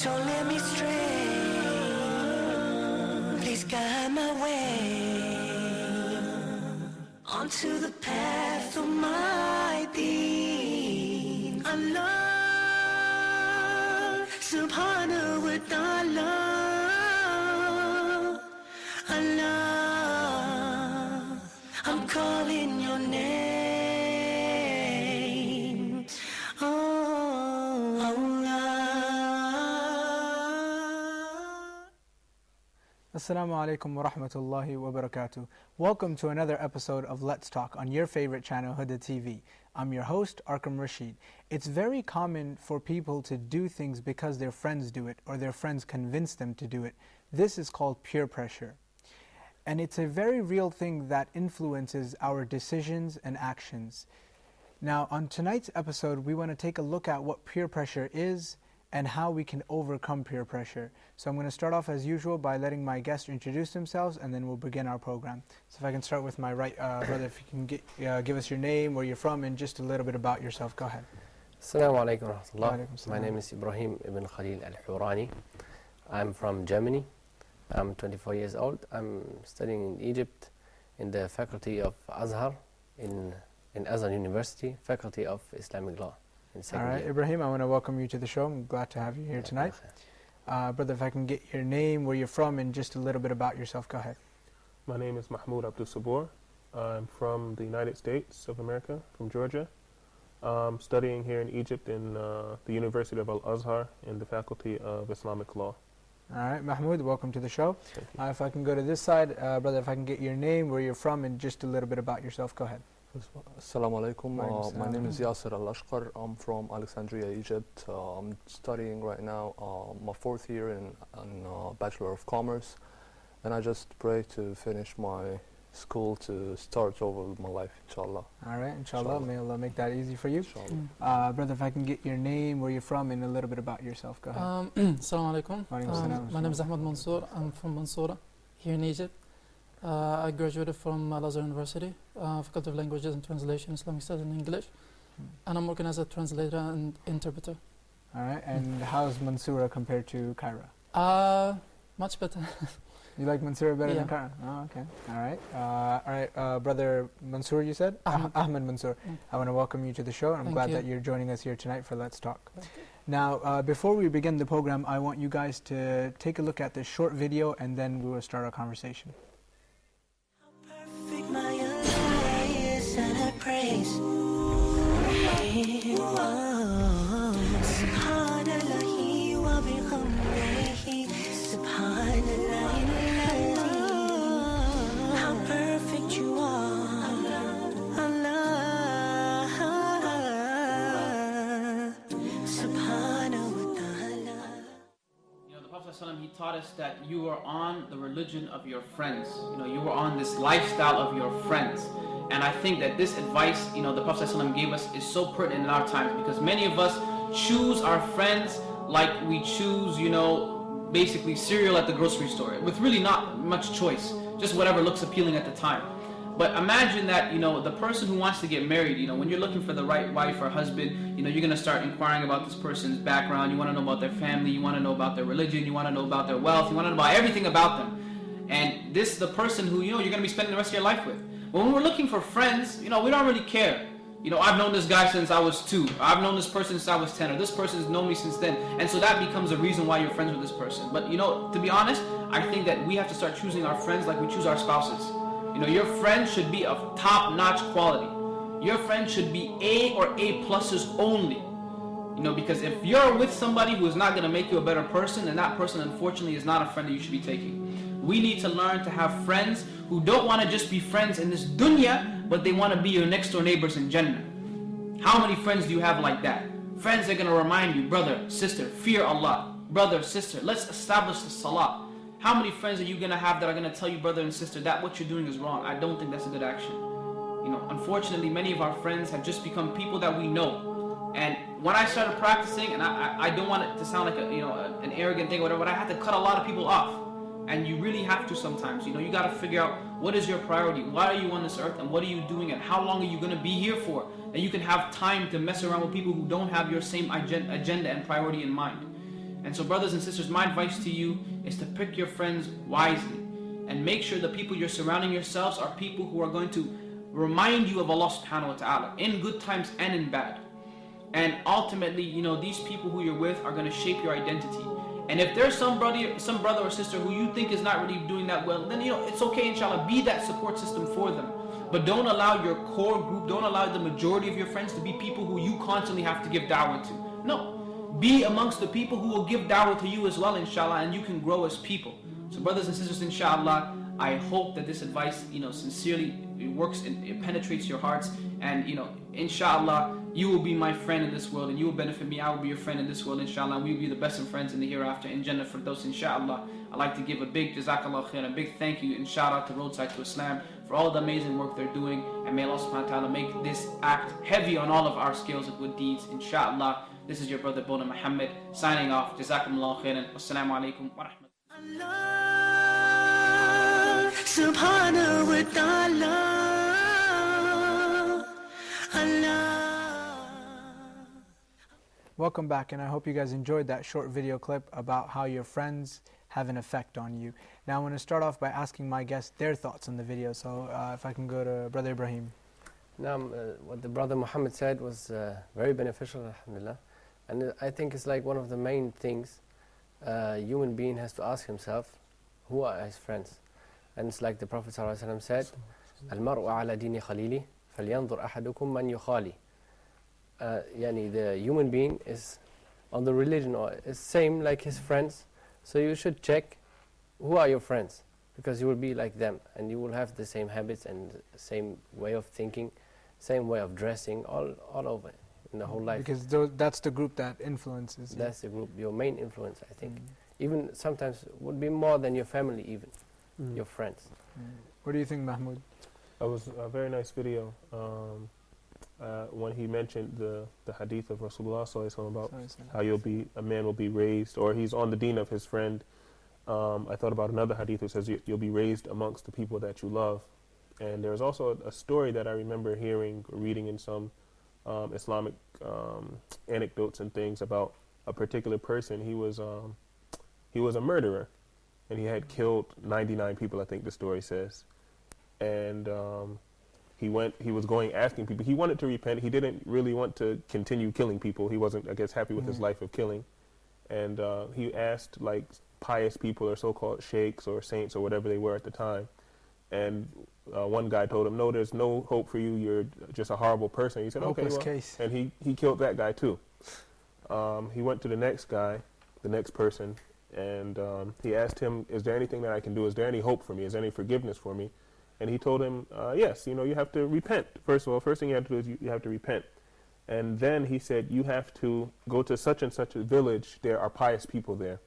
Don't let me stray. Please guide my way onto the path of my deen. Allah subhanahu wa ta'ala. Allah, I'm calling your name. Oh, Allah. Assalamu alaikum wa rahmatullahi wa barakatuh. Welcome to another episode of Let's Talk on your favorite channel, Huda TV. I'm your host, Arkham Rashid. It's very common for people to do things because their friends do it or their friends convince them to do it. This is called peer pressure. And it's a very real thing that influences our decisions and actions. Now, on tonight's episode, we want to take a look at what peer pressure is and how we can overcome peer pressure. So I'm going to start off as usual by letting my guests introduce themselves, and then we'll begin our program. So if I can start with my right brother, if you can give us your name, where you're from, and just a little bit about yourself. Go ahead. Assalamu alaikum wa Wa rahmatullah. alaikum salam. My name is Ibrahim ibn Khalil al-Hurani. I'm from Germany. I'm 24 years old. I'm studying in Egypt in the faculty of Azhar in Azhar University, faculty of Islamic law. In All second right, year. Ibrahim, I want to welcome you to the show. I'm glad to have you here tonight. Brother, if I can get your name, where you're from, and just a little bit about yourself. Go ahead. My name is Mahmoud Abdul Sabur. I'm from the United States of America, from Georgia. I'm studying here in Egypt in the University of Al-Azhar in the Faculty of Islamic Law. All right, Mahmoud, welcome to the show. Thank you. If I can go to this side, brother, if I can get your name, where you're from, and just a little bit about yourself. Go ahead. Assalamu alaikum. Walaikum My name is salam. Yasser Al-Ashqar. I'm from Alexandria, Egypt. I'm studying right now my fourth year in Bachelor of Commerce. And I just pray to finish my school to start over with my life, inshallah. All right, inshallah. Inshallah. May Allah make that easy for you. Inshallah. Brother, if I can get your name, where you're from, and a little bit about yourself. Go ahead. Assalamu alaikum. Wa alaikum salam. My name is Ahmed Mansour. I'm from Mansoura, here in Egypt. I graduated from Al-Azhar University, Faculty of Languages and Translation, Islamic Studies and English. And I'm working as a translator and interpreter. All right, and how's Mansoura compared to Cairo? Much better. You like Mansoura better than Yeah. Cairo? Oh, okay. All right, Brother Mansour, you said? Ahmed. Ahmed Mansour. I want to welcome you to the show, and I'm Thank glad you. that you're joining us here tonight for Let's Talk. Thank you. Now, before we begin the program, I want you guys to take a look at this short video, and then we will start our conversation. Perfect my eyes and I praise. Subhanallahi wa bihamdihi. Subhanallahi. How perfect you are. Allah. Subhanahu wa ta'ala. You know, the Prophet ﷺ, he taught us that you are on the religion of your friends. You know, you are on this lifestyle of your friends. And I think that this advice, you know, the Prophet ﷺ gave us is so pertinent in our times, because many of us choose our friends like we choose, you know, basically cereal at the grocery store, with really not much choice, just whatever looks appealing at the time. But imagine that, you know, the person who wants to get married, you know, when you're looking for the right wife or husband, you know, you're going to start inquiring about this person's background. You want to know about their family. You want to know about their religion. You want to know about their wealth. You want to know about everything about them. And this is the person who, you know, you're going to be spending the rest of your life with. But when we're looking for friends, you know, we don't really care. You know, I've known this guy since I was 2. I've known this person since I was 10. Or this person's known me since then. And so that becomes a reason why you're friends with this person. But, you know, to be honest, I think that we have to start choosing our friends like we choose our spouses. You know, your friend should be of top-notch quality. Your friend should be A or A pluses only. You know, because if you're with somebody who is not going to make you a better person, then that person, unfortunately, is not a friend that you should be taking. We need to learn to have friends who don't want to just be friends in this dunya, but they want to be your next door neighbors in Jannah. How many friends do you have like that? Friends that are going to remind you, brother, sister, fear Allah. Brother, sister, let's establish the salah. How many friends are you going to have that are going to tell you, brother and sister, that what you're doing is wrong? I don't think that's a good action. You know, unfortunately, many of our friends have just become people that we know. And when I started practicing, and I don't want it to sound like an arrogant thing or whatever, but I had to cut a lot of people off. And you really have to sometimes. You know, you got to figure out what is your priority, why are you on this earth, and what are you doing, and how long are you going to be here for? And you can have time to mess around with people who don't have your same agenda and priority in mind. And so brothers and sisters, my advice to you is to pick your friends wisely and make sure the people you're surrounding yourselves are people who are going to remind you of Allah subhanahu wa ta'ala in good times and in bad. And ultimately, you know, these people who you're with are going to shape your identity. And if there's some brother or sister who you think is not really doing that well, then, you know, it's okay, inshallah, be that support system for them. But don't allow your core group, don't allow the majority of your friends to be people who you constantly have to give da'wah to. No, be amongst the people who will give da'wah to you as well, inshallah, and you can grow as people. So brothers and sisters, inshallah, I hope that this advice, you know, sincerely it works and it penetrates your hearts, and, you know, inshallah, you will be my friend in this world, and you will benefit me. I will be your friend in this world, inshallah, and we will be the best of friends in the hereafter in Jannah Firdaus, inshallah. I'd like to give a big jazakallah khair, a big thank you and shout out to Roadside to Islam for all the amazing work they're doing, and may Allah subhanahu wa ta'ala make this act heavy on all of our scales of good deeds, inshallah. This is your brother Bona Muhammad signing off. Jazakumullah khairan. Wassalamu alaikum wa rahmatullahi. Allah subhanahu wa ta'ala. Allah. Welcome back, and I hope you guys enjoyed that short video clip about how your friends have an effect on you. Now I want to start off by asking my guests their thoughts on the video. So if I can go to Brother Ibrahim. Now, what the brother Muhammad said was very beneficial, alhamdulillah. And I think it's like one of the main things a human being has to ask himself, who are his friends? And it's like the Prophet ﷺ said, "Al-mar'u ala dini khalili, falyanzur ahadukum man yukhali." Yani the human being is on the religion or is same like his friends, so you should check who are your friends, because you will be like them and you will have the same habits and same way of thinking, same way of dressing, all over in the whole life. Because that's the group that influences you. That's the group, your main influence, I think. Even sometimes would be more than your family, even your friends. What do you think, Mahmoud? That was a very nice video. When he mentioned the hadith of Rasulullah sallallahu about how a man will be raised, or he's on the deen of his friend. I thought about another hadith that says you'll be raised amongst the people that you love. And there's also a story that I remember hearing or reading in some Islamic anecdotes and things about a particular person. He was a murderer, and he had killed 99 people, I think the story says. And he was going asking people. He wanted to repent. He didn't really want to continue killing people. He wasn't, I guess, happy with his life of killing. And he asked like pious people or so-called sheikhs or saints or whatever they were at the time. And one guy told him, "No, there's no hope for you. You're just a horrible person." He said, "Okay, well," case. and he killed that guy too. He went to the next guy, the next person, and he asked him, "Is there anything that I can do? Is there any hope for me? Is there any forgiveness for me?" And he told him, "Yes, you have to repent. First of all, first thing you have to do is you have to repent." And then he said, "You have to go to such and such a village. There are pious people there,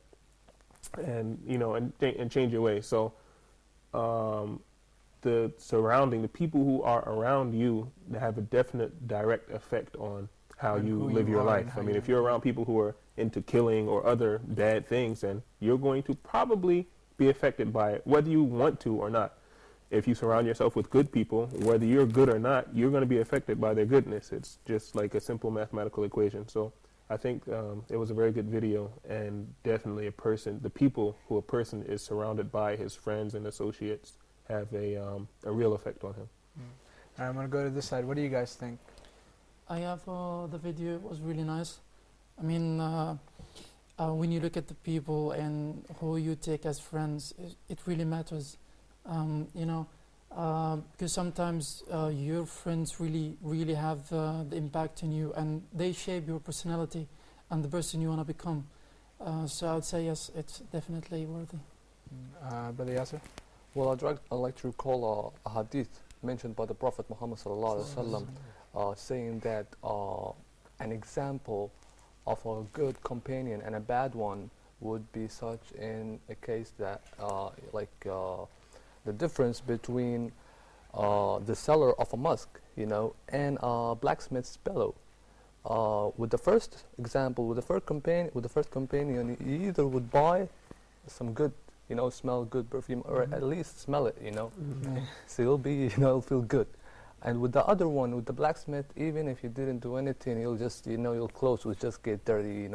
and and change your way." So the people who are around you have a definite direct effect on how you live your life. I mean, if you're around people who are into killing or other bad things, then you're going to probably be affected by it, whether you want to or not. If you surround yourself with good people, whether you're good or not, you're going to be affected by their goodness. It's just like a simple mathematical equation. So I think it was a very good video, and definitely the people who a person is surrounded by, his friends and associates, have a real effect on him. All right, I'm going to go to this side. What do you guys think? I have the video. It was really nice. I mean, when you look at the people and who you take as friends, it really matters. Because sometimes your friends really have the impact on you, and they shape your personality and the person you want to become. So I would say yes, it's definitely worthy. Brother Yasser? Well, I'd like to recall a hadith mentioned by the Prophet Muhammad ﷺ, saying that an example of a good companion and a bad one would be such in a case that the difference between the seller of a musk, and a blacksmith's bellow. With the first example, with the first companion, you either would buy some good, smell good perfume, or at least smell it, So you'll feel good. And with the other one, with the blacksmith, even if you didn't do anything, you'll just, your clothes will just get dirty,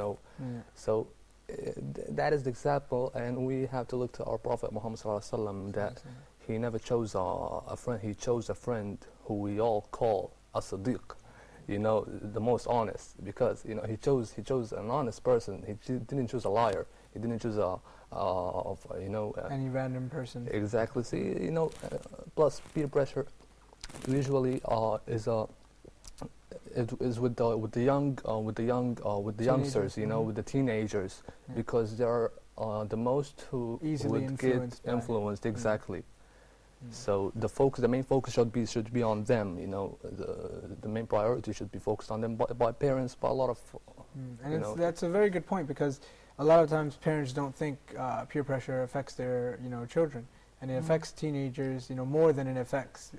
So that is the example, and we have to look to our Prophet Muhammad ﷺ, that he never chose a friend. He chose a friend who we all call a Sadiq, you know, the most honest, because you know he chose an honest person. Didn't choose a liar. He didn't choose any random person. Exactly. See, you know, plus peer pressure usually is with the youngsters, you know, with the teenagers, because they're the most who easily would get influenced. Exactly. So the main focus should be on them. You know, the main priority should be focused on them by parents, by a lot of. And that's a very good point, because a lot of times parents don't think peer pressure affects their children, and it affects teenagers more than it affects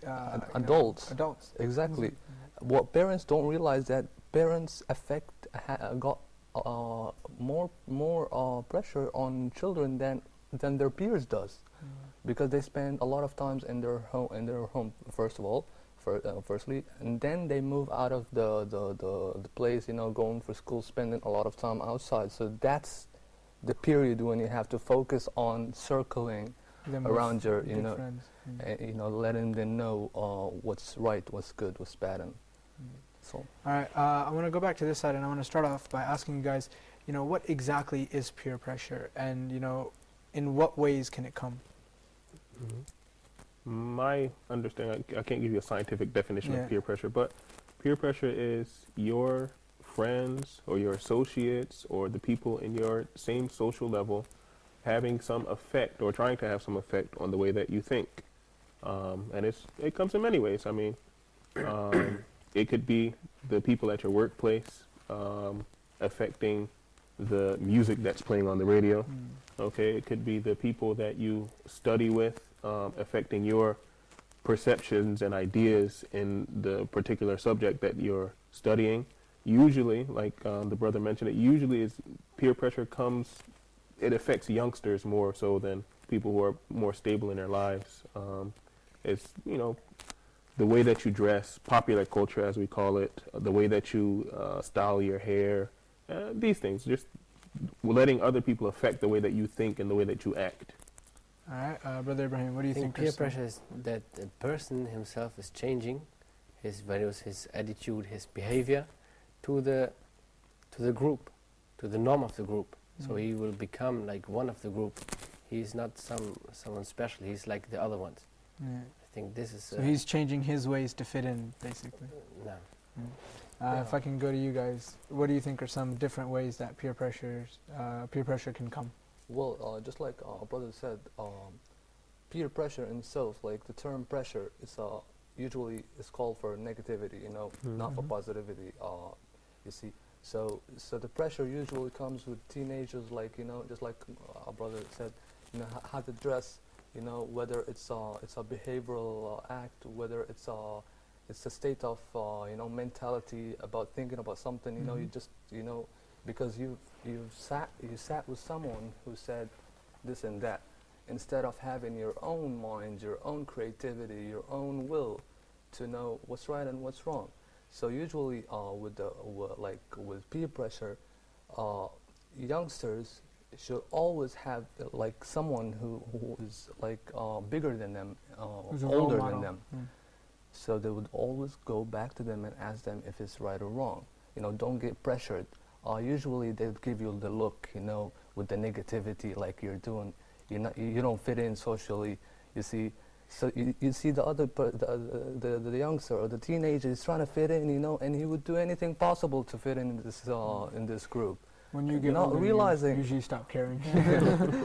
adults. Adults. Exactly. What parents don't realize, that parents got more pressure on children than their peers does, because they spend a lot of times in their home first of all, firstly, and then they move out of the place, going for school, spending a lot of time outside. So that's the period when you have to focus on circling them around your friends. Letting them know what's right, what's good, what's bad. And so all right, I want to go back to this side, and I want to start off by asking you guys, what exactly is peer pressure, and in what ways can it come? My understanding, I can't give you a scientific definition of peer pressure, but peer pressure is your friends or your associates or the people in your same social level having some effect or trying to have some effect on the way that you think. And it comes in many ways. I mean, it could be the people at your workplace affecting the music that's playing on the radio. Okay, it could be the people that you study with affecting your perceptions and ideas in the particular subject that you're studying. Usually, like the brother mentioned, it usually is peer pressure it affects youngsters more so than people who are more stable in their lives. It's, the way that you dress, popular culture as we call it, the way that you style your hair, these things, just letting other people affect the way that you think and the way that you act. All right, Brother Ibrahim, what do you think? Peer pressure is that the person himself is changing his values, his attitude, his behavior to the group, to the norm of the group. So he will become like one of the group. He's not someone special. He's like the other ones. I think this is. So he's changing his ways to fit in, basically. No. If I can go to you guys, what do you think are some different ways that peer pressure can come? Well, just like our brother said, peer pressure in itself, like the term pressure, is usually is called for negativity, not for positivity. You see, so the pressure usually comes with teenagers, like just like our brother said, how to dress, whether it's a behavioral act, whether it's a state of mentality about thinking about something. You just because you sat with someone who said this and that, instead of having your own mind, your own creativity, your own will to know what's right and what's wrong. So usually with peer pressure, youngsters should always have like someone who is like bigger than them, older than them. So they would always go back to them and ask them if it's right or wrong. Don't get pressured. Usually they would give you the look, with the negativity, like you're doing, you don't fit in socially. You see, so you see the other the youngster or the teenager is trying to fit in, and he would do anything possible to fit in this group. When you get not older, realizing, you usually stop caring.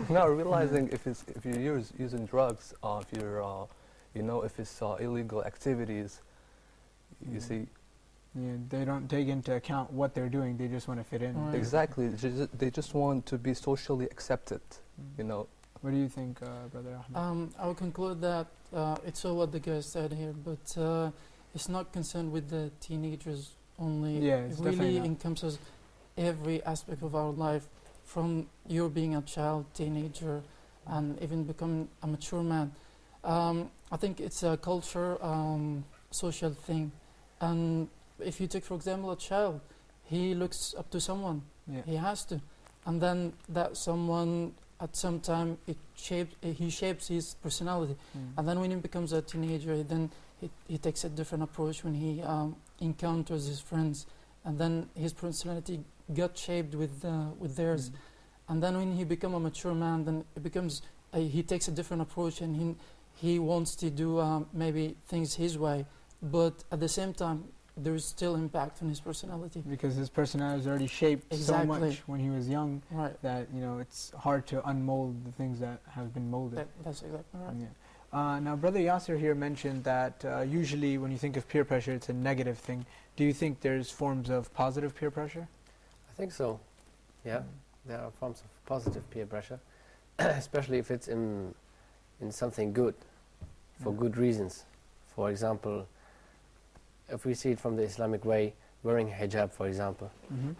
not realizing if you're using drugs, if you're if it's illegal activities, you see. Yeah, they don't take into account what they're doing. They just want to fit in. Right. Exactly. They just want to be socially accepted. What do you think, Brother Ahmed? I would conclude that it's all what the guy said here, but it's not concerned with the teenagers only. Yeah, it it's really definitely not. encompasses every aspect of our life, from you being a child, teenager, and even becoming a mature man. I think it's a culture, social thing, and if you take, for example, a child, he looks up to someone. Yeah. He has to. and then that someone at some time he shapes his personality, and then when he becomes a teenager, then he takes a different approach when he encounters his friends, and then his personality got shaped with theirs, and then when he becomes a mature man, then it becomes he takes a different approach, and he wants to do maybe things his way, but at the same time there is still impact on his personality. Because his personality is already shaped so much when he was young, right, that it's hard to unmold the things that have been molded. That's exactly right. Yeah. Now, Brother Yasser here mentioned that usually when you think of peer pressure, it's a negative thing. Do you think there's forms of positive peer pressure? I think so. Yeah, there are forms of positive peer pressure, especially if it's in something good, for good reasons. For example, if we see it from the Islamic way, wearing hijab, for example.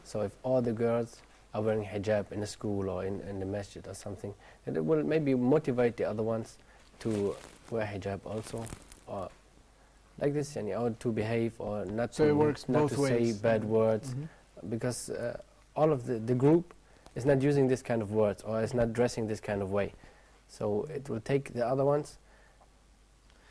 So if all the girls are wearing hijab in a school or in the masjid or something, then it will maybe motivate the other ones to wear hijab also, or like this, or to behave, or not So to, it works not both to ways. say bad words, because all of the group is not using this kind of words, or is not dressing this kind of way. So it will take the other ones.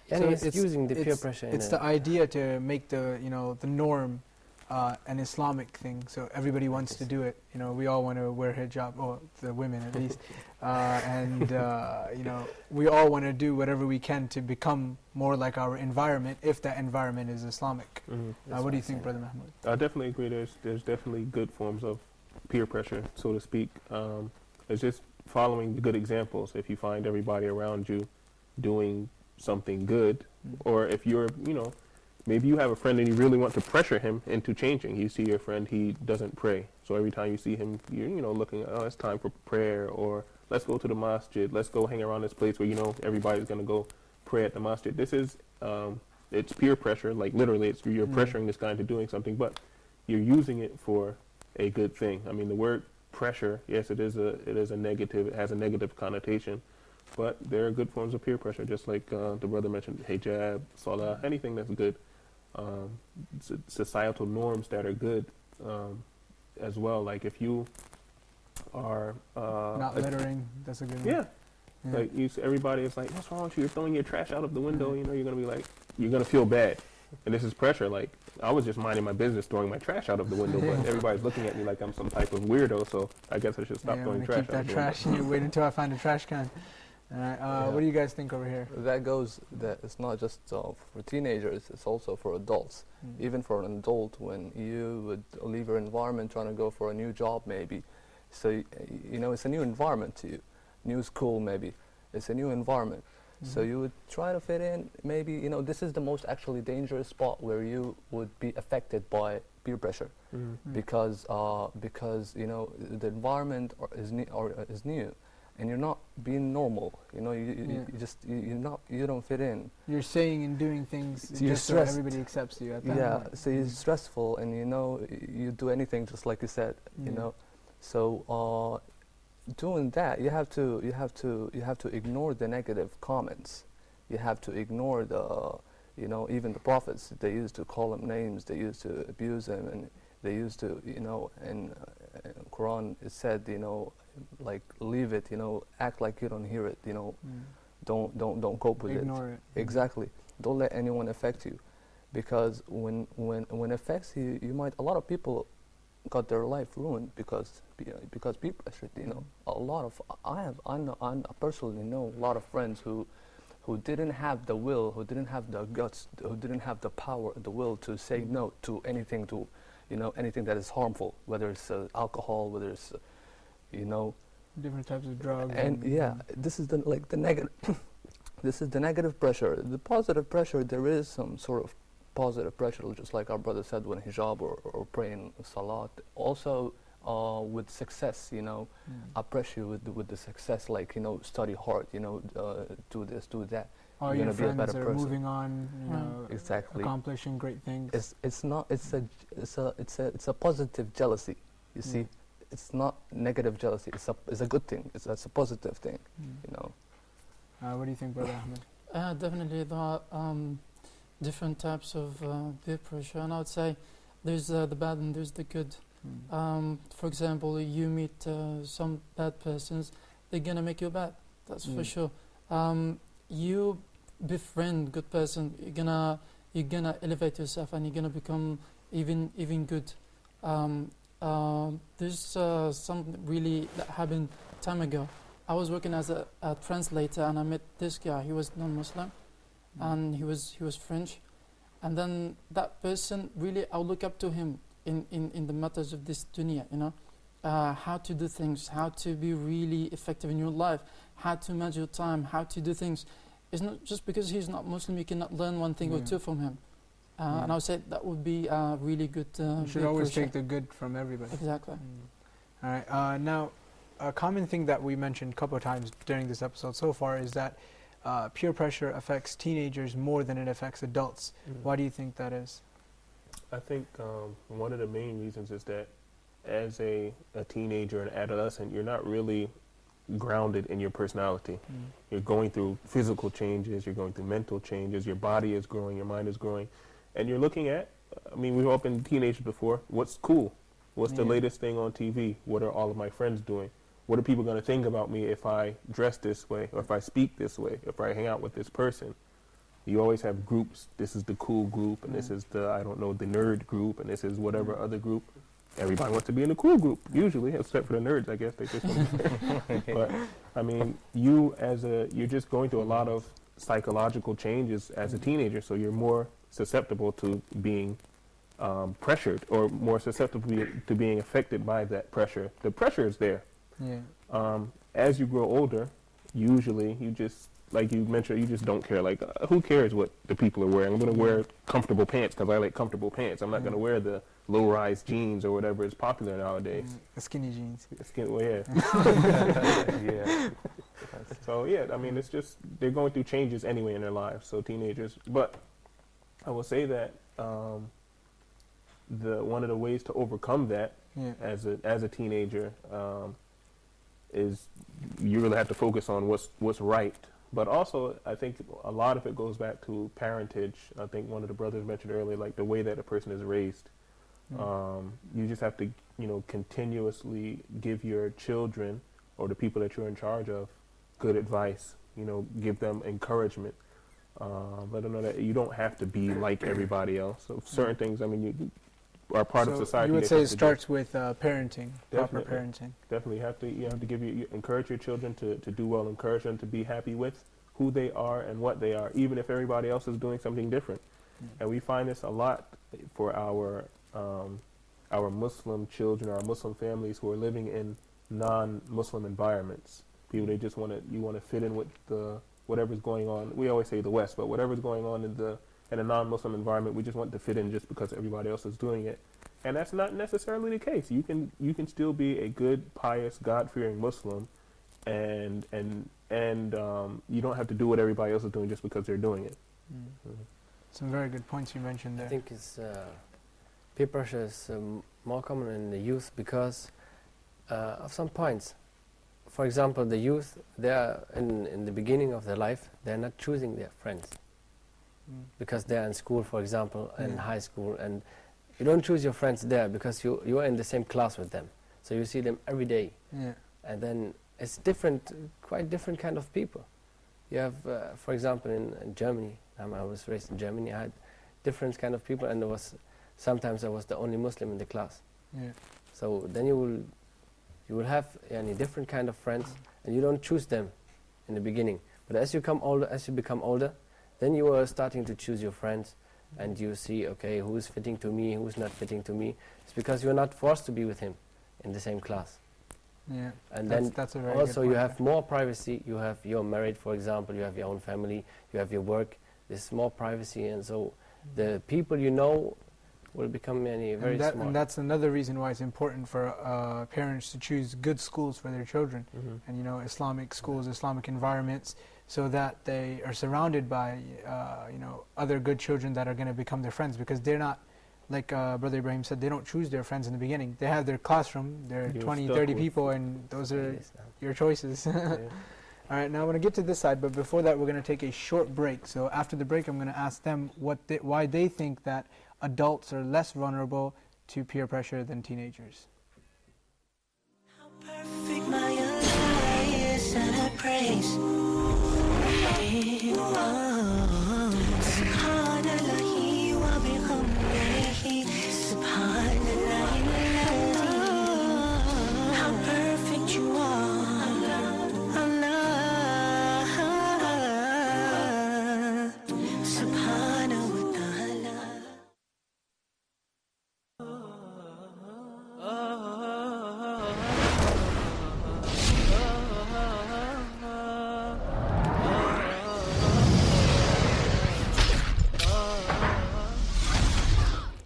So it's using the peer pressure. It's the idea to make the the norm an Islamic thing. So everybody wants to do it. We all want to wear hijab, or the women at least, and we all want to do whatever we can to become more like our environment, if that environment is Islamic. What do you think, Brother Mahmoud? I definitely agree. There's definitely good forms of peer pressure, so to speak. It's just following the good examples. If you find everybody around you doing something good, or if you're, maybe you have a friend and you really want to pressure him into changing. You see your friend, he doesn't pray. So every time you see him, you're looking, oh, it's time for prayer, or let's go to the masjid, let's go hang around this place where everybody's going to go pray at the masjid. This is, it's peer pressure, like literally you're pressuring this guy into doing something, but you're using it for a good thing. I mean, the word pressure, yes, it is a negative, it has a negative connotation, but there are good forms of peer pressure, just like the brother mentioned, hijab, salah, anything that's good. Societal norms that are good as well. Like if you are not littering, that's a good one. Yeah. Like everybody is like, what's wrong with you? You're throwing your trash out of the window. You're gonna be like, you're gonna feel bad, and this is pressure. Like I was just minding my business, throwing my trash out of the window, but everybody's looking at me like I'm some type of weirdo. So I guess I should stop throwing trash. Keep that trash. You wait until I find a trash can. All right. What do you guys think over here? That it's not just for teenagers, it's also for adults. Even for an adult, when you would leave your environment trying to go for a new job maybe, so it's a new environment to you, new school maybe, it's a new environment. So you would try to fit in, maybe, this is the most actually dangerous spot where you would be affected by peer pressure, because the environment is new. And you're not being normal, you don't fit in. You're saying and doing things just so everybody accepts you at that moment. So you're stressful, and you do anything just like you said, So doing that, you have to ignore the negative comments. You have to ignore even the prophets. They used to call them names. They used to abuse them, and they used to in Quran it said like leave it, act like you don't hear it, don't cope with Ignore it. Exactly. Don't let anyone affect you, because when it affects you, a lot of people got their life ruined because peer pressure. I personally know a lot of friends who didn't have the will, who didn't have the guts, who didn't have the power, the will to say no to anything, anything that is harmful, whether it's alcohol, whether it's different types of drugs. And this is the negative. This is the negative pressure. The positive pressure, there is some sort of positive pressure, just like our brother said, when hijab or praying salat. Also, with success, I pressure you with the success, like study hard, do this, do that. All you're your gonna be a friends better are person. moving on, exactly, accomplishing great things. It's a positive jealousy. You see, it's not negative jealousy. It's a good thing. It's a positive thing. What do you think, Brother Ahmed? Definitely, there are different types of peer pressure, and I would say there's the bad and there's the good. For example, you meet some bad persons, they're gonna make you bad. That's for sure. You befriend good person, you're gonna elevate yourself, and you're gonna become even good. There's something really that happened time ago. I was working as a translator, and I met this guy. He was non-Muslim, and he was French. And then that person, really, I look up to him in the matters of this dunya, you know, how to do things, how to be really effective in your life, how to manage your time, how to do things. It's not just because he's not Muslim, you cannot learn one thing or two from him. And I would say that would be really good. You should always take the good from everybody. Exactly. All right. Now, a common thing that we mentioned a couple of times during this episode so far is that peer pressure affects teenagers more than it affects adults. Why do you think that is? I think one of the main reasons is that as a teenager and adolescent, you're not really grounded in your personality. You're going through physical changes, you're going through mental changes, your body is growing, your mind is growing, and you're looking at, I mean, we've all been teenagers before, what's cool? What's the latest thing on TV? What are all of my friends doing? What are people going to think about me if I dress this way, or if I speak this way, if I hang out with this person? You always have groups. This is the cool group, and this is the, I don't know, the nerd group, and this is whatever other group. Everybody wants to be in the cool group, usually, except for the nerds, I guess. They just want to But, I mean, you're just going through a lot of psychological changes as a teenager, so you're more susceptible to being pressured, or more susceptible to being affected by that pressure. The pressure is there. As you grow older, usually you just, like you mentioned, you just don't care. Like, who cares what the people are wearing? I'm going to wear comfortable pants because I like comfortable pants. I'm not going to wear the low-rise jeans or whatever is popular nowadays. The skinny jeans. Well, yeah. Yeah. So, yeah, I mean, it's just, they're going through changes anyway in their lives, so teenagers. But I will say that one of the ways to overcome that as a teenager is you really have to focus on what's right. But also, I think a lot of it goes back to parentage. I think one of the brothers mentioned earlier, like the way that a person is raised. You just have to, continuously give your children or the people that you're in charge of good advice. Give them encouragement. Let them know that you don't have to be like everybody else. So certain things, I mean, you are part of society. You would say it starts with parenting, proper parenting. Definitely, you have to encourage your children to do well, encourage them to be happy with who they are and what they are, even if everybody else is doing something different. And we find this a lot for our Muslim children, our Muslim families who are living in non-Muslim environments. People, they just want to fit in with whatever's going on. We always say the West, but whatever's going on in a non-Muslim environment, we just want to fit in just because everybody else is doing it. And that's not necessarily the case. You can still be a good, pious, God-fearing Muslim, and you don't have to do what everybody else is doing just because they're doing it. Some very good points you mentioned there. I think peer pressure is more common in the youth because of some points. For example, the youth, they are in the beginning of their life, they're not choosing their friends. Because they're in school, for example, in high school, and you don't choose your friends there because you are in the same class with them. So you see them every day. And then it's quite different kind of people. You have, for example, in Germany, I was raised in Germany, I had different kind of people, and sometimes I was the only Muslim in the class. So then you will have different kind of friends, and you don't choose them in the beginning. But as you become older, then you are starting to choose your friends, and you see, okay, who's fitting to me, who's not fitting to me. It's because you're not forced to be with him in the same class. And that's a very also good you point have more privacy. You're married, for example, you have your own family, you have your work. There's more privacy, and so the people you know will become very smart. And that's another reason why it's important for parents to choose good schools for their children, and Islamic schools, Islamic environments, so that they are surrounded by other good children that are going to become their friends, because they're not, like Brother Ibrahim said, they don't choose their friends in the beginning. They have their classroom, there are 20, 30 people, and those are your choices. All right, now I want to get to this side, but before that we're going to take a short break. So after the break I'm going to ask them why they think that adults are less vulnerable to peer pressure than teenagers. Perfect my eyes and I praise. Subhanallah wa bihamdihi. Subhanallah. How perfect you are, Allah. Subhanahu wa ta'ala.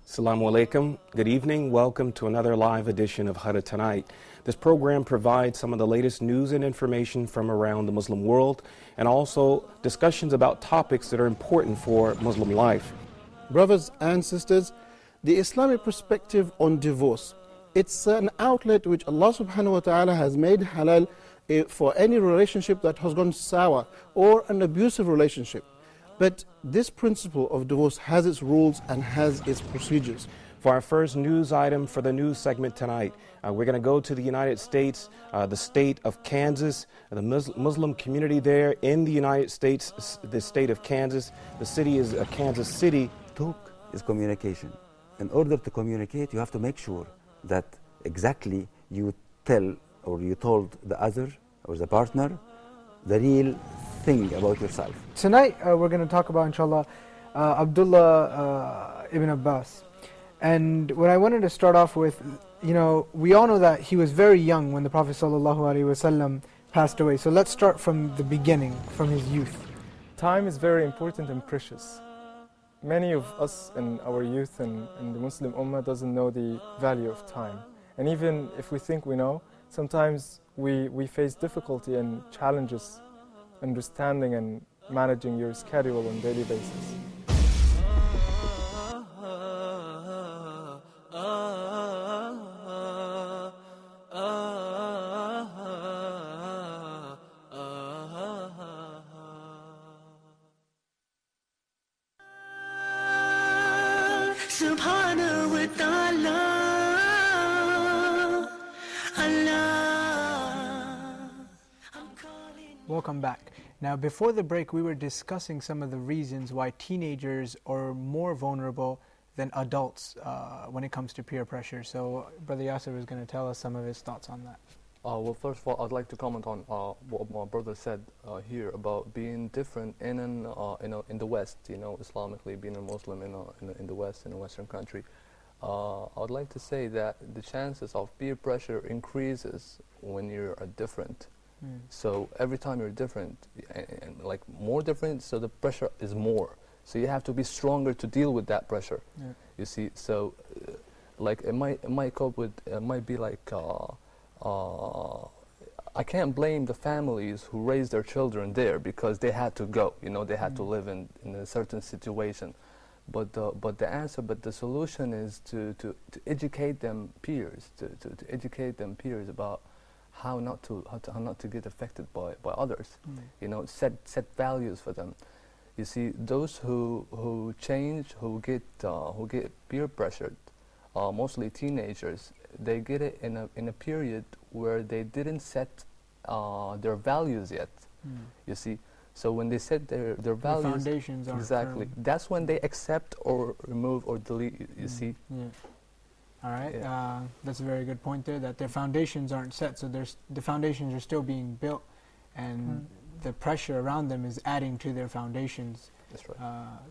Assalamu alaikum. Good evening. Welcome to another live edition of Huda Tonight. This program provides some of the latest news and information from around the Muslim world and also discussions about topics that are important for Muslim life. Brothers and sisters, the Islamic perspective on divorce. It's an outlet which Allah subhanahu wa ta'ala has made halal for any relationship that has gone sour or an abusive relationship. But this principle of divorce has its rules and has its procedures. For our first news item for the news segment tonight, we're going to go to the United States, the state of Kansas, the Muslim community there in the United States, the state of Kansas. The city is Kansas City. Talk is communication. In order to communicate, you have to make sure that exactly you tell or you told the other or the partner the real thing about yourself. Tonight we're going to talk about, inshallah, Abdullah ibn Abbas. And what I wanted to start off with, you know, we all know that he was very young when the Prophet ﷺ passed away. So let's start from the beginning, from his youth. Time is very important and precious. Many of us in our youth and the Muslim Ummah doesn't know the value of time. And even if we think we know, sometimes we face difficulty and challenges understanding and managing your schedule on a daily basis. Subhanahu wa ta'ala. Allah. Welcome back. Now, before the break, we were discussing some of the reasons why teenagers are more vulnerable than adults when it comes to peer pressure. So, Brother Yasser was going to tell us some of his thoughts on that. Well, first of all, I'd like to comment on what my brother said here about being different in the West. You know, Islamically, being a Muslim in the West, in a Western country. I'd like to say that the chances of peer pressure increases when you're different. So every time you're different, and like more different, so the pressure is more. So you have to be stronger to deal with that pressure. Yeah. You see, so like it might cope with, it might be like, I can't blame the families who raised their children there because they had to go. You know, they had to live in a certain situation. But the solution is to educate them peers, to educate them peers about how not to get affected by others. You know, set values for them. You see, those who change, who get peer pressured, mostly teenagers, they get it in a period where they didn't set their values yet. You see, so when they set their values, the foundations are exactly firm. That's when they accept or remove or delete. You see. Yeah. All right, that's a very good point there, that their foundations aren't set, so the foundations are still being built, and the pressure around them is adding to their foundations. That's right.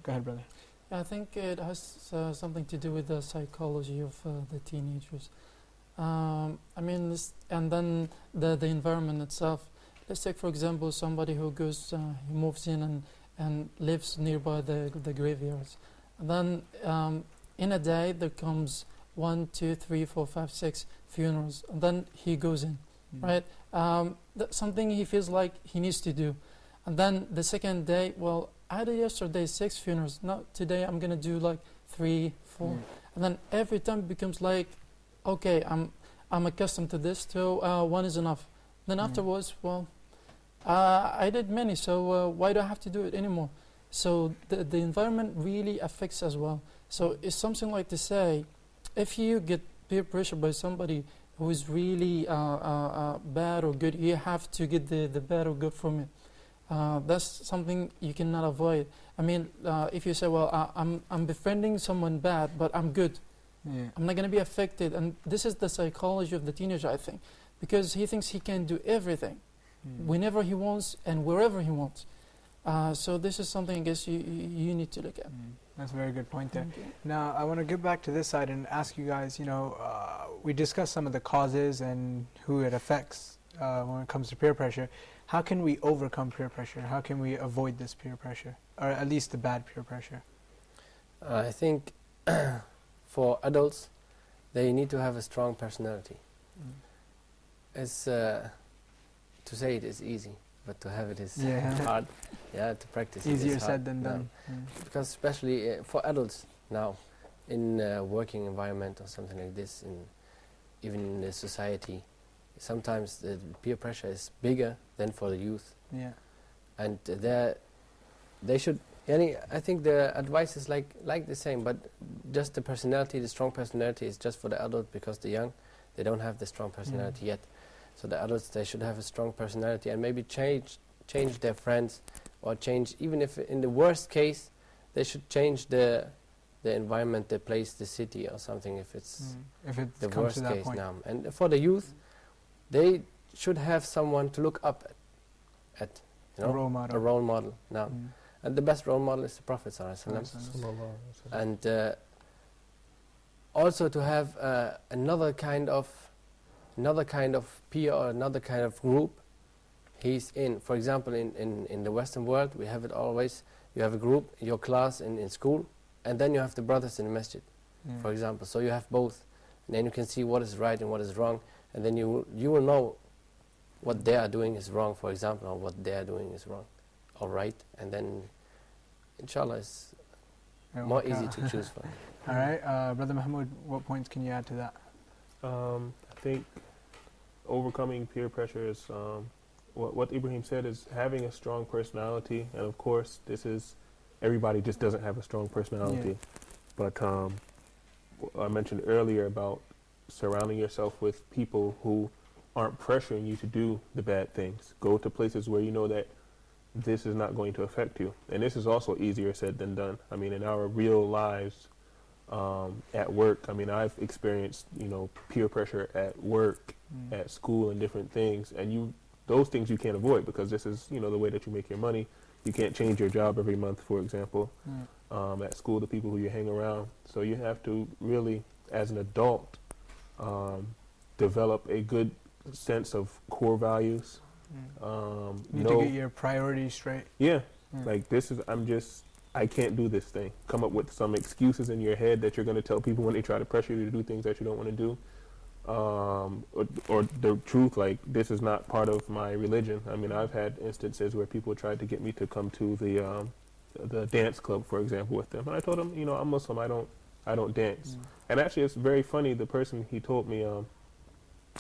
Go ahead, brother. Yeah, I think it has something to do with the psychology of the teenagers. I mean, and then the environment itself. Let's take, for example, somebody who goes, he moves in and lives nearby the graveyards. And then in a day there comes 1, 2, 3, 4, 5, 6 funerals, and then he goes in, right? That's something he feels like he needs to do. And then the second day, well, I had yesterday 6 funerals. Now today I'm gonna do like 3, 4, and then every time it becomes like, okay, I'm accustomed to this, so 1 is enough. Then afterwards, well, I did many, so why do I have to do it anymore? So the environment really affects as well. So it's something like to say, if you get peer pressure by somebody who is really bad or good, you have to get the bad or good from it. That's something you cannot avoid. I mean, if you say, well, I'm befriending someone bad, but I'm good, I'm not going to be affected. And this is the psychology of the teenager, I think, because he thinks he can do everything whenever he wants and wherever he wants. So this is something I guess you need to look at. That's a very good point there. Now, I want to get back to this side and ask you guys, we discussed some of the causes and who it affects when it comes to peer pressure. How can we overcome peer pressure? How can we avoid this peer pressure, or at least the bad peer pressure? I think for adults, they need to have a strong personality. It's, to say it is easy, but to have it is hard. Yeah, to practice Easier it is hard. said than done. Because especially for adults now, in a working environment or something like this, even in the society, sometimes the peer pressure is bigger than for the youth. Yeah. And they should, I think the advice is like the same, but just the personality, the strong personality is just for the adult, because the young, they don't have the strong personality yet. So the adults, they should have a strong personality and maybe change their friends, or change, even if in the worst case, they should change the environment, the place, the city or something, if it's the worst case now. And for the youth, they should have someone to look up at, a role model. A role model now. And the best role model is the Prophet ﷺ. And also to have another kind of peer or another kind of group he's in. For example, in the Western world, we have it always, you have a group, your class in school, and then you have the brothers in the masjid, for example. So you have both, and then you can see what is right and what is wrong, and then you will know what they are doing is wrong, for example, or what they are doing is wrong or right, and then inshallah it's more easy to choose from. All right, Brother Mahmoud, what points can you add to that? I think overcoming peer pressure is, what Ibrahim said is having a strong personality, and of course everybody just doesn't have a strong personality. But I mentioned earlier about surrounding yourself with people who aren't pressuring you to do the bad things. Go to places where you know that this is not going to affect you. And this is also easier said than done. I mean, in our real lives, at work, I mean, I've experienced, peer pressure at work, at school, and different things. And those things you can't avoid, because this is, the way that you make your money. You can't change your job every month, for example. At school, the people who you hang around. So you have to really, as an adult, develop a good sense of core values. You need to get your priorities straight. Like I can't do this thing. Come up with some excuses in your head that you're going to tell people when they try to pressure you to do things that you don't want to do. Or the truth, like, this is not part of my religion. I mean, I've had instances where people tried to get me to come to the dance club, for example, with them. And I told them, I'm Muslim, I don't dance. And actually, it's very funny, the person, he told me,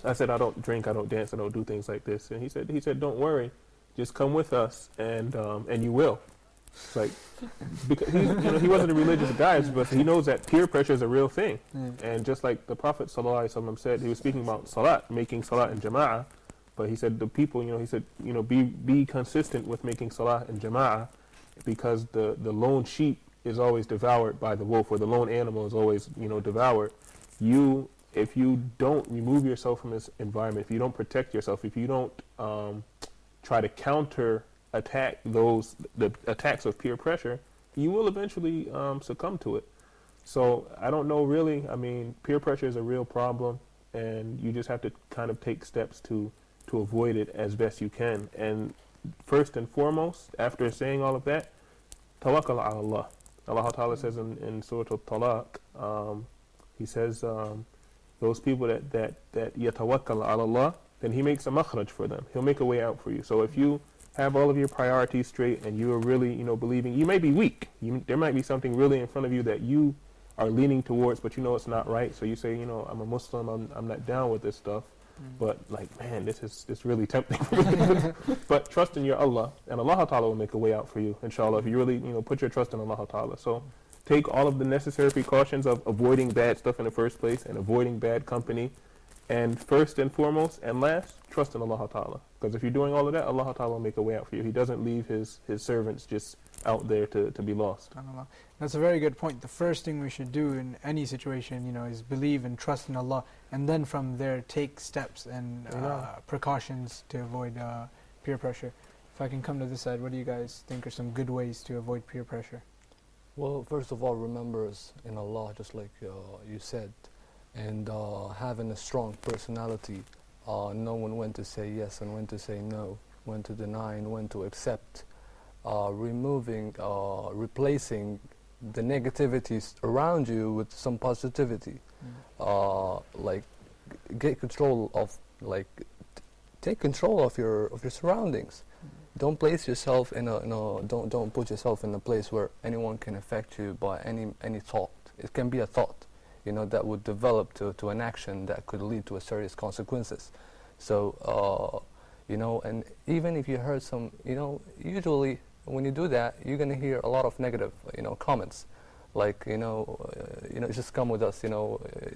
I said, I don't drink, I don't dance, I don't do things like this. And he said, don't worry, just come with us, and you will. It's like, because he wasn't a religious guy, but he knows that peer pressure is a real thing. And just like the Prophet ﷺ said, he was speaking about salat, making salat in jama'ah, but he said the people, he said, be consistent with making salat in jama'ah, because the lone sheep is always devoured by the wolf, or the lone animal is always, devoured. If you don't remove yourself from this environment, if you don't protect yourself, if you don't try to attack the attacks of peer pressure, you will eventually succumb to it. So I don't know, really. I mean, peer pressure is a real problem, and you just have to kind of take steps to avoid it as best you can. And first and foremost, after saying all of that, tawakkal ala Allah. Allah Ta'ala says in Surah Al-Talaq, He says, those people that yatawakkal ala Allah, then He makes a makhraj for them. He'll make a way out for you. So if you have all of your priorities straight and you are really, believing, you may be weak. There might be something really in front of you that you are leaning towards, but it's not right. So you say, I'm a Muslim, I'm not down with this stuff. But like, man, it's really tempting for me. But trust in your Allah, and Allah Ta'ala will make a way out for you, inshallah, if you really, put your trust in Allah Ta'ala. So take all of the necessary precautions of avoiding bad stuff in the first place and avoiding bad company. And first and foremost and last, trust in Allah Ta'ala. Because if you're doing all of that, Allah Ta'ala will make a way out for you. He doesn't leave his servants just out there to be lost. SubhanAllah. That's a very good point. The first thing we should do in any situation, is believe and trust in Allah, and then from there take steps and precautions to avoid peer pressure. If I can come to this side, what do you guys think are some good ways to avoid peer pressure? Well, first of all, remember in Allah, just like you said, and having a strong personality, knowing when to say yes and when to say no, when to deny and when to accept, replacing the negativities around you with some positivity. Like get control of, take control of your surroundings. Don't place yourself don't put yourself in a place where anyone can affect you by any thought. It can be a thought, that would develop to an action that could lead to a serious consequences. So, and even if you heard some, usually when you do that, you're gonna hear a lot of negative, comments, like, just come with us,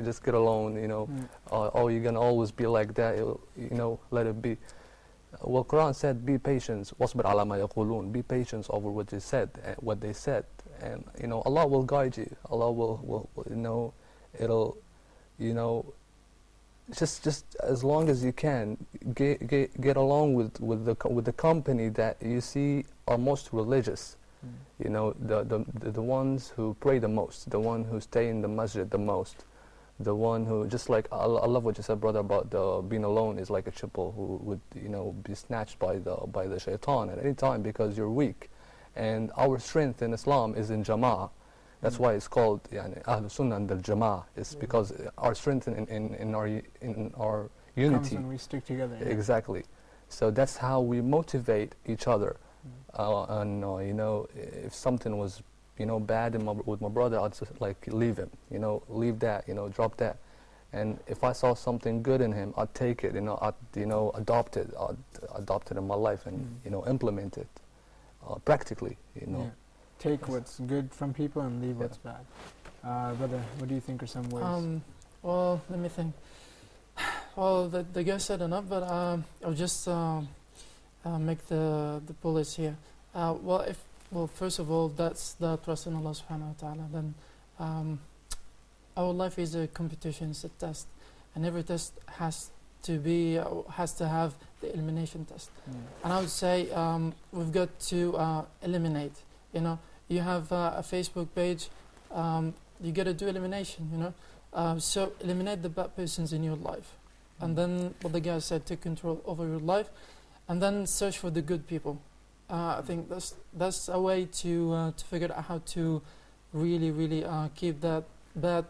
just get alone, oh, you're gonna always be like that, let it be. Well, Quran said, be patient, وَاصْبِرْ عَلَى مَا يَقُولُونَ, be patient over what they said, and Allah will guide you. Allah will it'll, just as long as you can, get along with the company that you see are most religious. The ones who pray the most, the one who stay in the masjid the most, the one who, just like I love what you said, brother, about being alone is like a chippal who would be snatched by the shaitan at any time because you're weak. And our strength in Islam is in jama'ah. That's why it's called Ahlul Sunnah and al-Jama'ah. It's because our strength in our unity. Comes when we stick together. Exactly. So that's how we motivate each other. If something was bad with my brother, I'd just leave him, leave that, drop that. And if I saw something good in him, I'd take it, I'd adopt it in my life and implement it practically, Take what's good from people and leave what's bad. Brother, what do you think are some ways? Well, let me think. Well, the guy said enough, but I'll just make the bullets here. Well, first of all, that's the trust in Allah subhanahu wa ta'ala. Then our life is a competition, it's a test. And every test has to have the elimination test. And I would say we've got to eliminate. You have a Facebook page, you got to do elimination, so eliminate the bad persons in your life. And then what the guy said, take control over your life. And then search for the good people. I think that's a way to figure out how to really keep that bad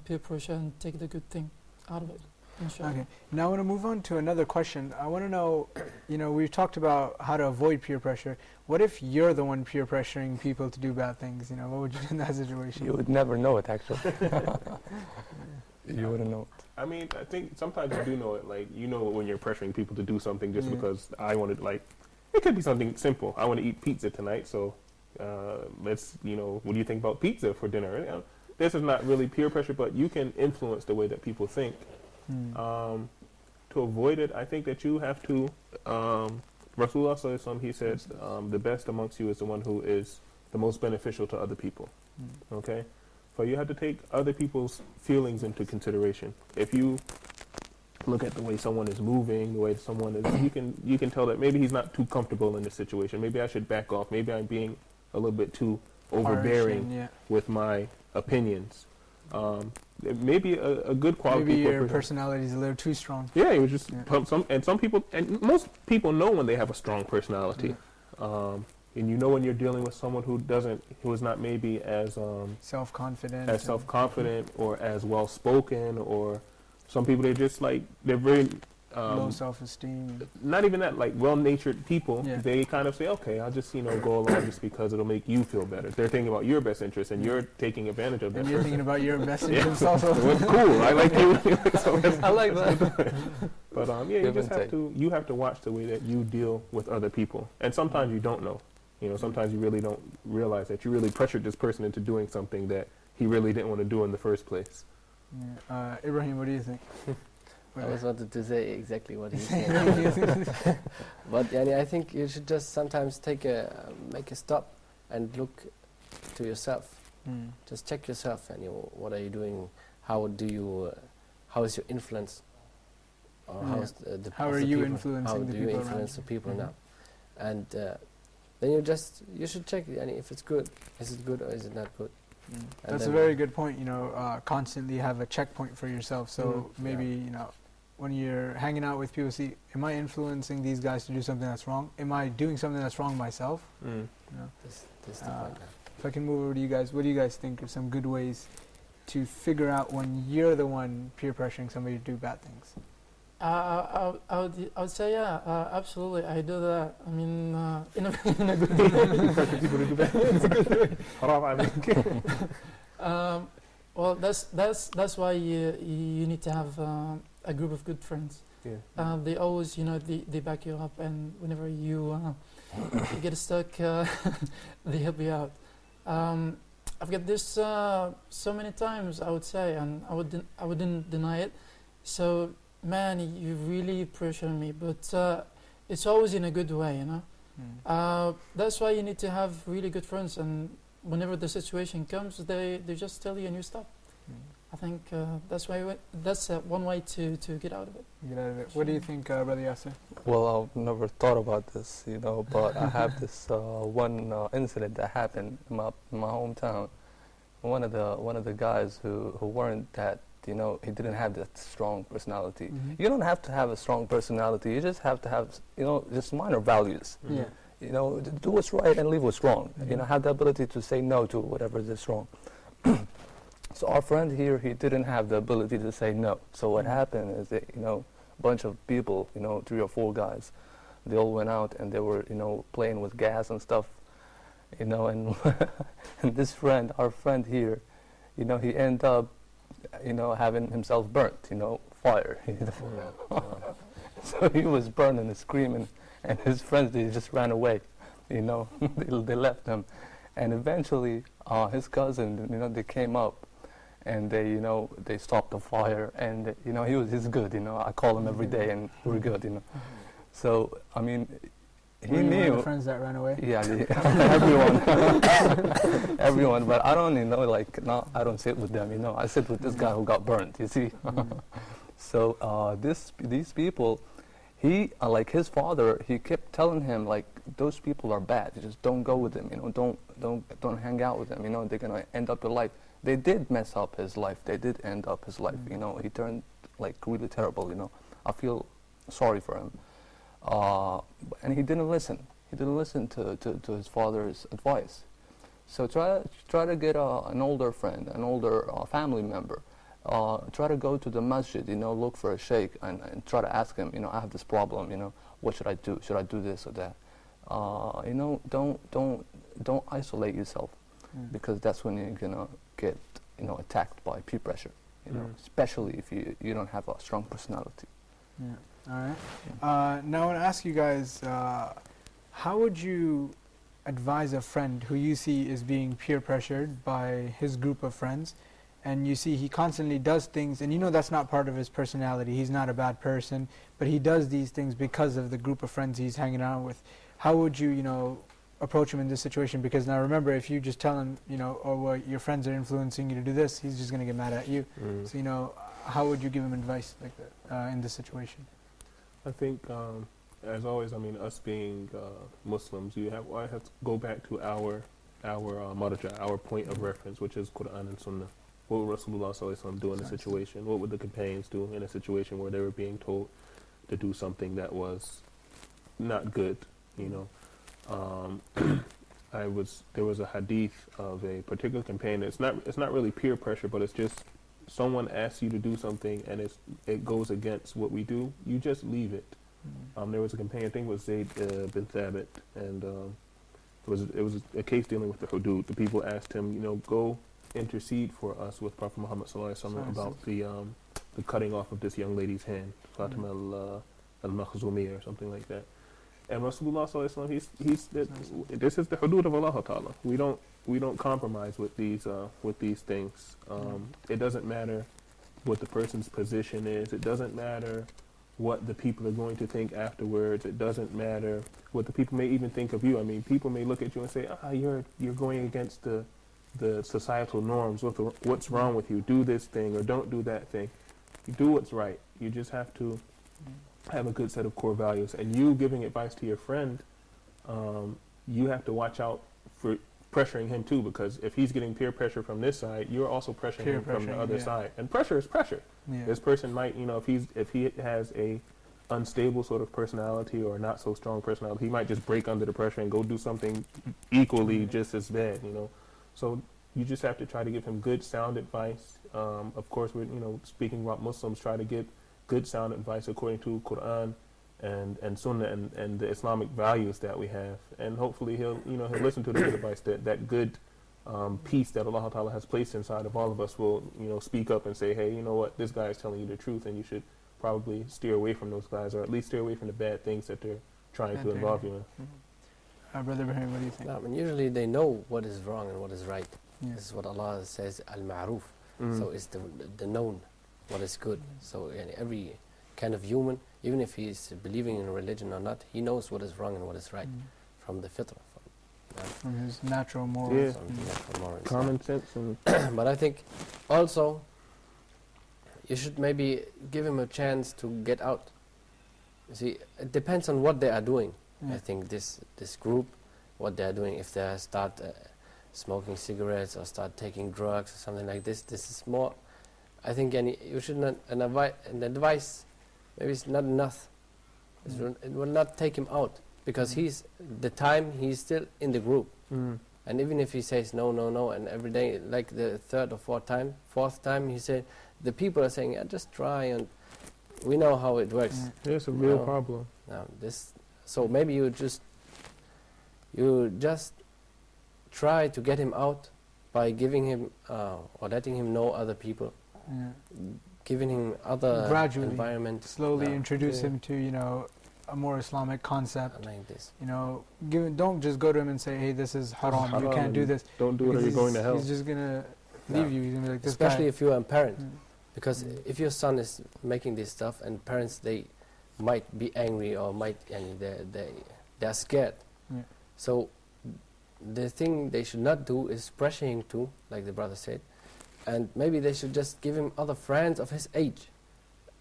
peer pressure and take the good thing out of it. Inshallah. Okay. Now I want to move on to another question. I want to know, we've talked about how to avoid peer pressure. What if you're the one peer pressuring people to do bad things? What would you do in that situation? You would never know it, actually. You wouldn't know it. I mean, I think sometimes you do know it. Like, when you're pressuring people to do something just because I wanted, it could be something simple. I want to eat pizza tonight, so let's, what do you think about pizza for dinner? This is not really peer pressure, but you can influence the way that people think. To avoid it, I think that you have to, Rasulullah sallallahu alaihi wasallam, he says, the best amongst you is the one who is the most beneficial to other people. Okay? So you have to take other people's feelings into consideration. If you look at the way someone is moving, the way someone is, you can tell that maybe he's not too comfortable in this situation. Maybe I should back off. Maybe I'm being a little bit too overbearing with my opinions. Maybe a good quality. Maybe your personality is a little too strong. Yeah, it was just some people, and most people know when they have a strong personality. And when you're dealing with someone who is not maybe as self-confident or as well-spoken, or some people they're very low self-esteem. Not even that, well-natured people. They kind of say, okay, I'll just go along just because it'll make you feel better. They're thinking about your best interest, and you're taking advantage of that. And you're thinking about your best interest also. Cool. I like you. I like that. But you have to watch the way that you deal with other people, and sometimes you don't know. You know, sometimes you really don't realize that you really pressured this person into doing something that he really didn't want to do in the first place. Yeah. Ibrahim, what do you think? I was wanted to say exactly what he said. But yani, I think you should just sometimes make a stop and look to yourself. Just check yourself, and what are you doing? How is your influence? Or how are you influencing the people around you? How do you influence the people now? And then you should check, if it's good. Is it good or is it not good? That's a very good point. Constantly have a checkpoint for yourself. So maybe when you're hanging out with people, see, am I influencing these guys to do something that's wrong? Am I doing something that's wrong myself? This the point. If I can move over to you guys, what do you guys think are some good ways to figure out when you're the one peer pressuring somebody to do bad things? I would say, yeah, absolutely. I do that. I mean, in a good way. Well, that's why you need to have a group of good friends. Yeah. They always, they back you up, and whenever you get stuck, they help you out. I've got this so many times, I would say, and I wouldn't deny it. So, man, you really pressure me, but it's always in a good way, That's why you need to have really good friends, and whenever the situation comes, they just tell you and you stop. I think that's one way to get out of it. Get out of it. What do you think, Brother Yasser? Well, I've never thought about this, but I have this one incident that happened in my hometown. One of the guys who weren't that, he didn't have that strong personality. You don't have to have a strong personality. You just have to have, just minor values. Yeah. Do what's right and leave what's wrong. Have the ability to say no to whatever is wrong. So our friend here, he didn't have the ability to say no. So what happened is that, a bunch of people, 3 or 4 guys, they all went out and they were, playing with gas and stuff, and, and this friend, our friend here, he ended up, having himself burnt, fire. So he was burning and screaming, and his friends, they just ran away, they left him. And eventually, his cousin, they came up, and they stopped the fire, and he's good. I call him every day, and we're good. So I mean, he knew. One of the friends that ran away. Yeah, everyone, everyone. But I don't, I don't sit with them. I sit with this guy who got burnt. You see. So these people, he like his father, he kept telling him those people are bad. You just don't go with them. Don't hang out with them. They're gonna end up your life. They did mess up his life. They did end up his life. He turned really terrible. I feel sorry for him. And he didn't listen. He didn't listen to his father's advice. So try to get an older friend, an older family member. Try to go to the masjid. Look for a sheikh and try to ask him. I have this problem. What should I do? Should I do this or that? Don't isolate yourself, because that's when you're gonna get attacked by peer pressure. Especially if you don't have a strong personality. Yeah. All right. Now I want to ask you guys, how would you advise a friend who you see is being peer pressured by his group of friends, and you see he constantly does things, and that's not part of his personality. He's not a bad person, but he does these things because of the group of friends he's hanging out with. How would you, approach him in this situation? Because now remember, if you just tell him, your friends are influencing you to do this, he's just going to get mad at you. So, how would you give him advice like that in this situation? I think, as always, us being Muslims, I have to go back to our marja, our point of reference, which is Quran and Sunnah. What would Rasulullah sallallahu alaihi wasallam do in a situation? What would the companions do in a situation where they were being told to do something that was not good? There was a hadith of a particular companion. It's not really peer pressure, but it's just someone asks you to do something and it goes against what we do. You just leave it. There was a companion, I think it was Zayd bin Thabit, and it was a case dealing with the hudud. The people asked him, go intercede for us with Prophet Muhammad sallallahu alaihi wasallam about the cutting off of this young lady's hand, Fatima al-Makhzumiyya or something like that. And Rasulullah sallallahu alaihi wasallam, this is the hudud of Allah Ta'ala. We don't compromise with these things. It doesn't matter what the person's position is. It doesn't matter what the people are going to think afterwards. It doesn't matter what the people may even think of you. I mean, people may look at you and say, you're going against the societal norms. What's wrong with you? Do this thing or don't do that thing. You do what's right. You just have to have a good set of core values. And you giving advice to your friend, you have to watch out for pressuring him too, because if he's getting peer pressure from this side, you're also pressuring him from the other side. And pressure is pressure. Yeah. This person might, if he has a unstable sort of personality or not so strong personality, he might just break under the pressure and go do something equally just as bad, So you just have to try to give him good, sound advice. Of course, we're, speaking about Muslims, try to give good, sound advice according to Quran and Sunnah and the Islamic values that we have. And hopefully he'll listen to the good advice, that good peace that Allah Ta'ala has placed inside of all of us will, speak up and say, hey, you know what, this guy is telling you the truth and you should probably steer away from those guys, or at least steer away from the bad things that they're trying to involve you in. Brother Ibrahim, what do you think? I mean, usually they know what is wrong and what is right. Yeah. This is what Allah says, al-ma'ruf. So it's the known, what is good. So every kind of human, even if he's believing in a religion or not, he knows what is wrong and what is right from the fitrah. From his natural morals. Common sense. But I think also you should maybe give him a chance to get out. You see, it depends on what they are doing. I think this group, what they are doing, if they start smoking cigarettes or start taking drugs or something like this is more, I think you should not, an advice maybe it's not enough. It will not take him out, because he's still in the group. And even if he says no, and every day, like the third or fourth time he said, the people are saying, just try, and we know how it works. It's a real problem. So maybe you just try to get him out by giving him or letting him know other people, giving him other gradually, environment, slowly introduce him to a more Islamic concept. Like this. Don't just go to him and say, hey, this is haram, you can't do this. Don't do it or you're going to hell. He's just gonna leave you. He's gonna be like this. Especially if you're a parent, because if your son is making this stuff, and parents, they might be angry or they're scared. So the thing they should not do is pressure him to, like the brother said, and maybe they should just give him other friends of his age,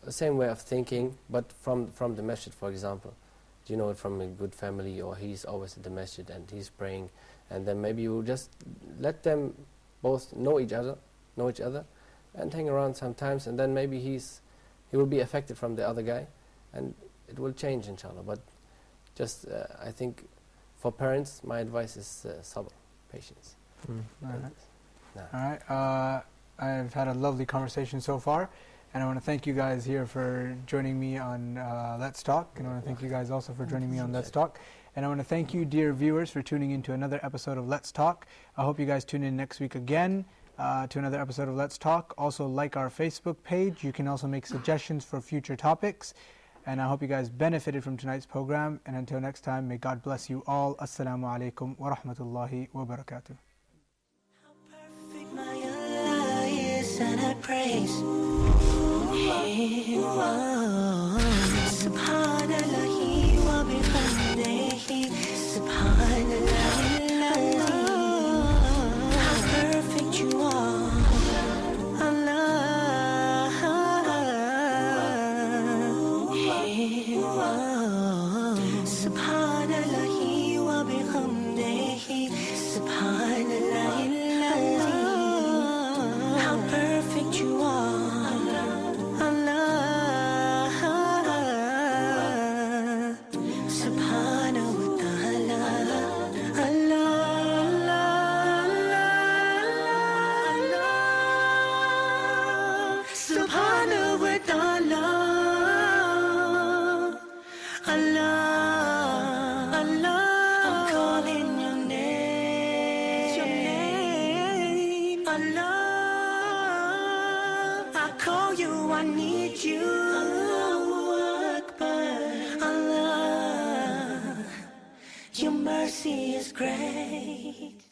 the same way of thinking, but from the masjid, for example. From a good family, or he's always at the masjid and he's praying, and then maybe you just let them both know each other, and hang around sometimes, and then maybe he will be affected from the other guy, and it will change, inshallah. But just I think for parents, my advice is sabr, patience. All right. I've had a lovely conversation so far, and I want to thank you guys here for joining me on Let's Talk, and I want to thank you guys also for joining me on Let's Talk. And I want to thank you, dear viewers, for tuning in to another episode of Let's Talk. I hope you guys tune in next week again to another episode of Let's Talk. Also, like our Facebook page. You can also make suggestions for future topics. And I hope you guys benefited from tonight's program. And until next time, may God bless you all. Assalamu alaikum wa rahmatullahi wa barakatuh. Perfect my Allah is, and I praise Him. Subhanallah wa bihamdihi. Subhanallah. How perfect you are, Allah. Subhanallah wa bihamdihi. Subhanallah. How perfect you are, Allah. Subhanahu wa ta'ala. Allah, Subhanahu wa ta'ala. Allah, I'm calling your name. Allah, I call you, I need you. Allahu Akbar. Allah. see is great.